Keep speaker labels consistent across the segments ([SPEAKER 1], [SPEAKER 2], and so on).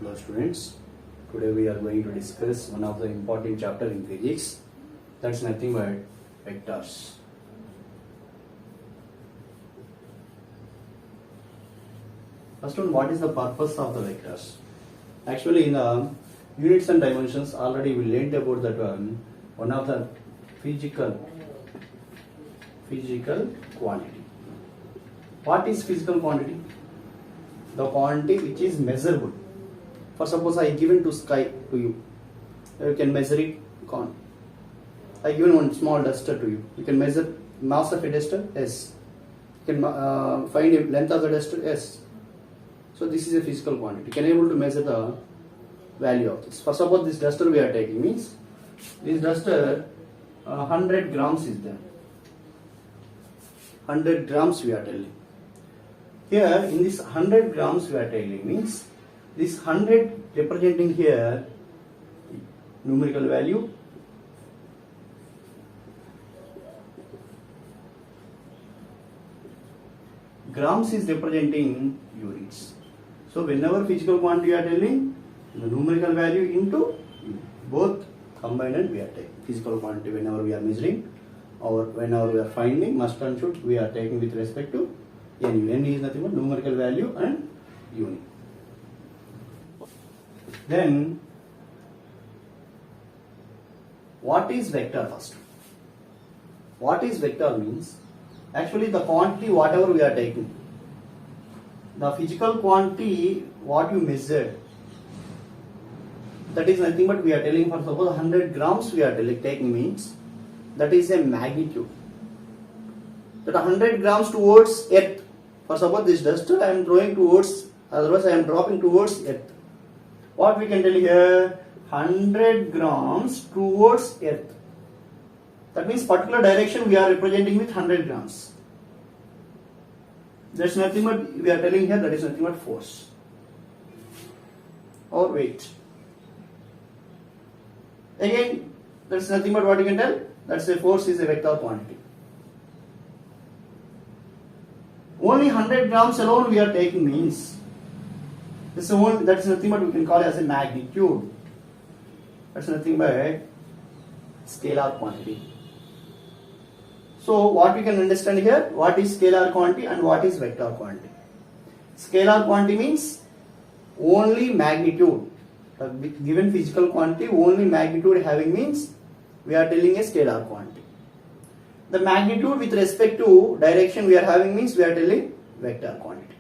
[SPEAKER 1] Hello students, today we are going to discuss one of the important chapter in physics, that's nothing but vectors. First one, what is the purpose of the vectors? Actually in the units and dimensions already we learned about that one of the physical quantity. What is physical quantity? The quantity which is measurable. For suppose I given to sky to you, you can measure it. I given one small duster to you. You can measure mass of a duster. Yes. You can find the length of the duster. Yes. So this is a physical quantity. You can able to measure the value of this. For suppose this duster we are taking means this duster 100 grams is there. 100 grams we are telling. Here in this 100 grams we are telling means this 100 representing here numerical value, grams is representing units. So whenever physical quantity you are telling, the numerical value into both combined and we are taking physical quantity whenever we are measuring or whenever we are finding must and should we are taking with respect to n. N is nothing but numerical value and unit. Then what is vector first? What is vector means actually the quantity whatever we are taking, the physical quantity what you measured, that is nothing but we are telling for suppose 100 grams we are taking means that is a magnitude. That 100 grams towards earth. For suppose this duster I am throwing towards, otherwise I am dropping towards earth. What we can tell here, 100 grams towards earth. That means particular direction we are representing with 100 grams. That's nothing but we are telling here that is nothing but force or weight. Again, that's nothing but what you can tell, that's a force is a vector quantity. Only 100 grams alone we are taking means this is that's nothing but we can call as a magnitude. That's nothing but scalar quantity. So what we can understand here, what is scalar quantity and what is vector quantity. Scalar quantity means only magnitude. The given physical quantity only magnitude having means we are telling a scalar quantity. The magnitude with respect to direction we are having means we are telling vector quantity.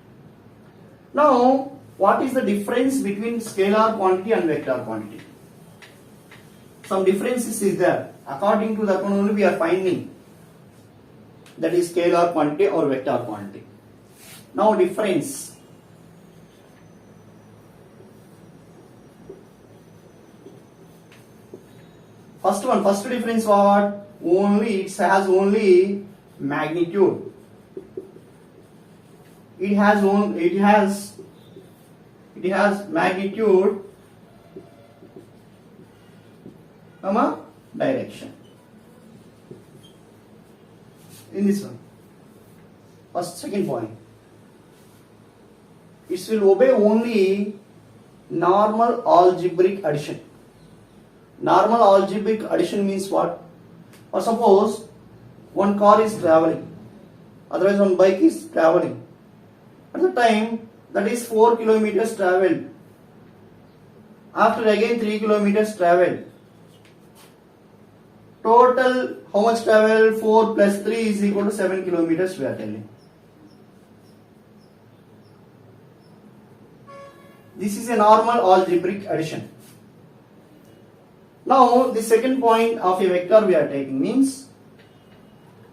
[SPEAKER 1] Now what is the difference between scalar quantity and vector quantity? Some differences is there. According to the one only we are finding, that is scalar quantity or vector quantity. Now difference. First difference what? Only it has only magnitude. It has magnitude, direction. In this one, second point, it will obey only normal algebraic addition. Normal algebraic addition means what? Or suppose one car is traveling, otherwise one bike is traveling. At the time that is 4 kilometers traveled. After again 3 kilometers traveled. Total how much travel? 4 plus 3 is equal to 7 kilometers we are telling. This is a normal algebraic addition. Now the second point of a vector we are taking means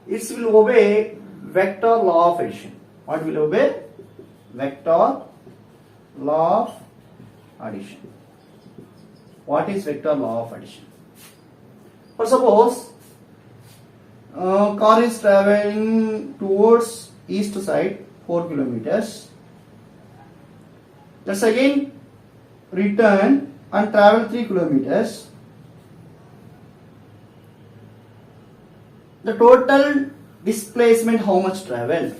[SPEAKER 1] it will obey vector law of addition. What will obey? Vector law of addition. What is vector law of addition? For suppose car is traveling towards east side 4 kilometers. Let's again return and travel 3 kilometers. The total displacement how much traveled?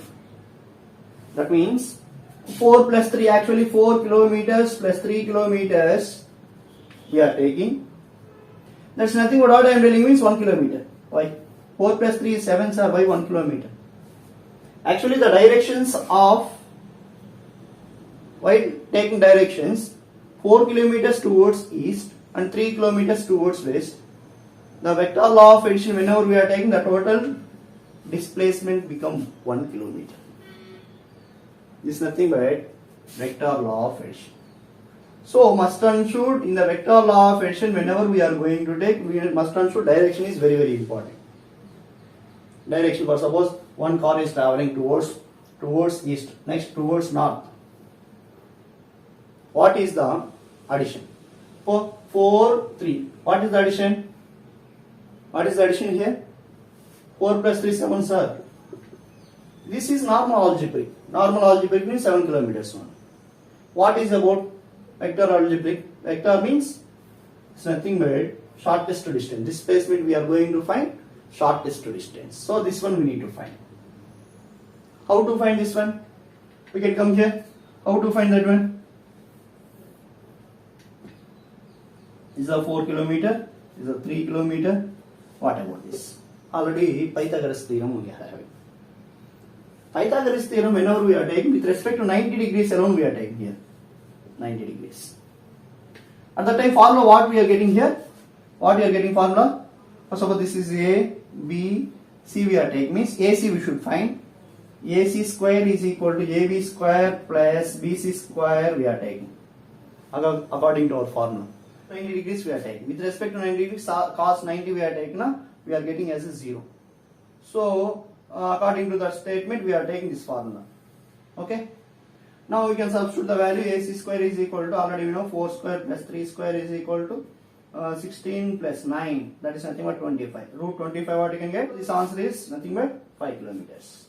[SPEAKER 1] That means 4 plus 3, actually 4 kilometers plus 3 kilometers we are taking. That's nothing but what I am telling means 1 kilometer. Why? 4 plus 3 is 7, sir, by 1 kilometer. Actually the directions of, while taking directions, 4 kilometers towards east and 3 kilometers towards west, the vector law of addition, whenever we are taking, the total displacement become 1 kilometer. This is nothing but vector law of addition. So must and should, in the vector law of addition, whenever we are going to take, we must and should, direction is very, very important. Direction, for suppose one car is traveling towards east, next towards north. What is the addition? 4, 3. What is the addition? What is the addition here? 4 plus 3, 7, sir. This is normal algebraic. Normal algebraic means 7 kilometers only. What is about vector algebraic? Vector means it's nothing but shortest distance. Displacement we are going to find shortest distance. So this one we need to find. How to find this one? We can come here. How to find that one? This is a 4 kilometer. This is a 3 kilometer. What about this? Already Pythagoras theorem we are having. Pythagoras theorem, whenever we are taking with respect to 90 degrees alone, we are taking here 90 degrees. At that time, formula what we are getting here? What we are getting formula? First of all, this is A, B, C we are taking, means AC we should find. AC square is equal to AB square plus BC square we are taking according to our formula. 90 degrees we are taking. With respect to 90 degrees, cos 90 we are taking, we are getting as a 0. So according to that statement, we are taking this formula. Okay. Now we can substitute the value. AC square is equal to, already we know, 4 square plus 3 square is equal to 16 plus 9. That is nothing but 25. Root 25 what you can get? This answer is nothing but 5 kilometers.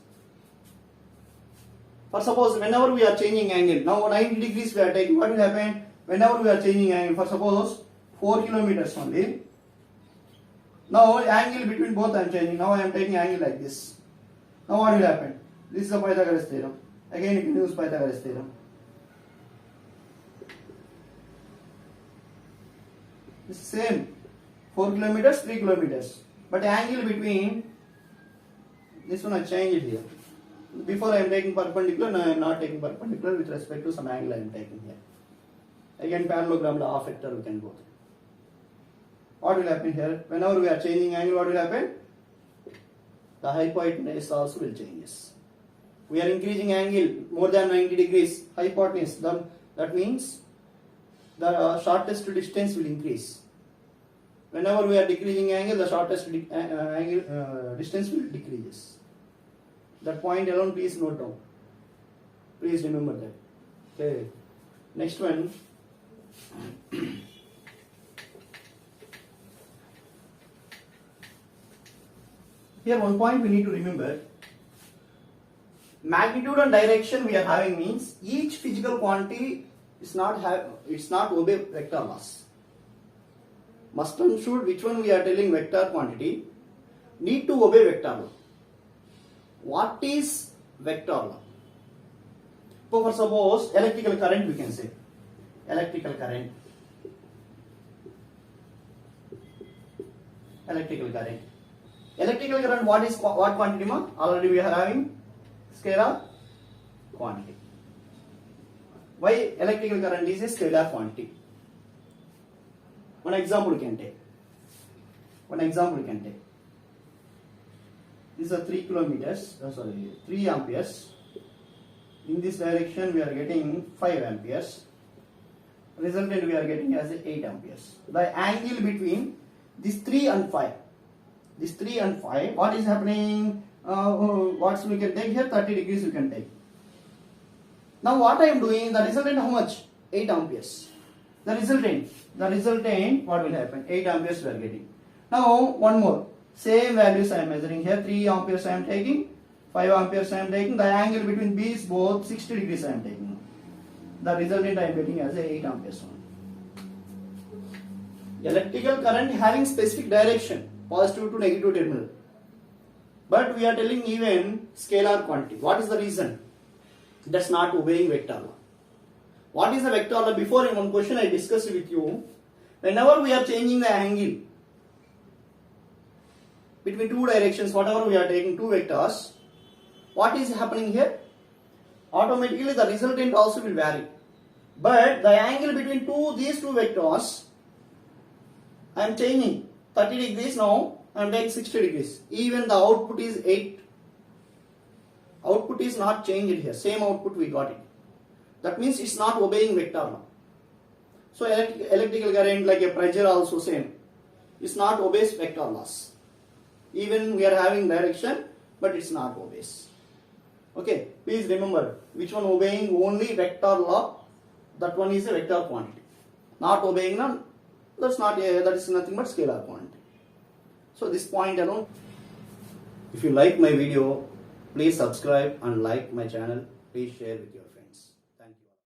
[SPEAKER 1] For suppose whenever we are changing angle, now 90 degrees we are taking, what will happen? Whenever we are changing angle, for suppose 4 kilometers only. Now angle between both I am changing. Now I am taking angle like this. Now what will happen? This is the Pythagoras theorem. Again you can use Pythagoras theorem. It's same. 4 kilometers, 3 kilometers. But angle between, this one I change it here. Before I am taking perpendicular, now I am not taking perpendicular with respect to some angle I am taking here. Again parallelogram law of vector we can go through. What will happen here? Whenever we are changing angle, what will happen? The hypotenuse also will change. We are increasing angle more than 90 degrees. Hypotenuse, that means the shortest distance will increase. Whenever we are decreasing angle, the shortest distance will decrease. That point alone, please note down. Please remember that. Okay. Next one. Here one point we need to remember. Magnitude and direction we are having means each physical quantity is not obey vector laws. Must and should, which one we are telling vector quantity, need to obey vector law. What is vector law? For suppose electrical current we can say. Electrical current. Electrical current. Electrical current, what quantity ma? Already we are having scalar quantity. Why electrical current is a scalar quantity? One example we can take. This is a 3 kilometers, 3 amperes. In this direction we are getting 5 amperes. Resultant we are getting as 8 amperes. The angle between this 3 and 5. This 3 and 5, what is happening? What we can take here? 30 degrees we can take. Now what I am doing, the resultant how much? 8 amperes. The resultant, what will happen? 8 amperes we are getting. Now one more. Same values I am measuring here. 3 amperes I am taking. 5 amperes I am taking. The angle between these both 60 degrees I am taking. The resultant I am getting as 8 amperes only. Electrical current having specific direction, positive to negative terminal. But we are telling even scalar quantity. What is the reason? That's not obeying vector law. What is the vector law? Before in one question I discussed with you, whenever we are changing the angle between two directions, whatever we are taking two vectors, what is happening here? Automatically the resultant also will vary. But the angle between these two vectors, I am changing 30 degrees now, I am taking 60 degrees. Even the output is 8. Output is not changed here. Same output we got it. That means it's not obeying vector law. So electrical current, like a pressure also same. It's not obeys vector laws. Even we are having direction, but it's not obeys. Okay, please remember which one obeying only vector law. That one is a vector quantity. Not obeying none. That is nothing but scalar quantity. So this point alone. If you like my video, please subscribe and like my channel. Please share with your friends.